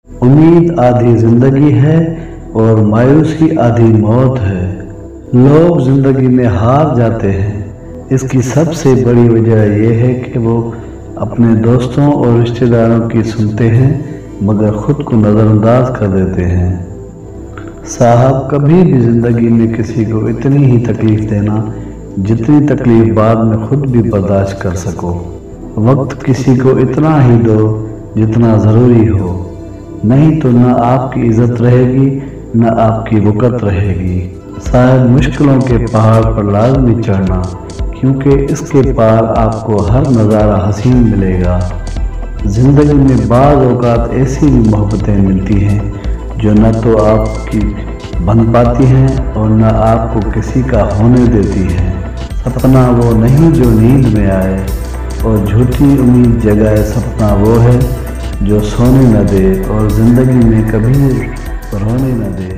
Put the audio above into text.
امید آدھی زندگی ہے اور مایوسی آدھی موت ہے۔ لوگ زندگی میں ہار جاتے ہیں، اس کی سب سے بڑی وجہ یہ ہے کہ وہ اپنے دوستوں اور رشتہ داروں کی سنتے ہیں مگر خود کو نظر انداز کر دیتے ہیں۔ صاحب، کبھی بھی زندگی میں کسی کو اتنی ہی تکلیف دینا جتنی تکلیف بعد میں خود بھی برداشت کر سکو۔ وقت کسی کو اتنا ہی دو جتنا ضروری ہو، نہیں تو نہ آپ کی عزت رہے گی نہ آپ کی وقت رہے گی۔ صاحب، مشکلوں کے پہاڑ پر لازمی چڑھنا، کیونکہ اس کے پار آپ کو ہر نظارہ حسین ملے گا۔ زندگی میں بعض اوقات ایسی بھی محبتیں ملتی ہیں جو نہ تو آپ کی بن پاتی ہیں اور نہ آپ کو کسی کا ہونے دیتی ہیں۔ سپنا وہ نہیں جو نیند میں آئے، اور جھوٹی امید جگائے سپنا وہ ہے جو سونے نہ دے اور زندگی میں کبھی رونے نہ دے۔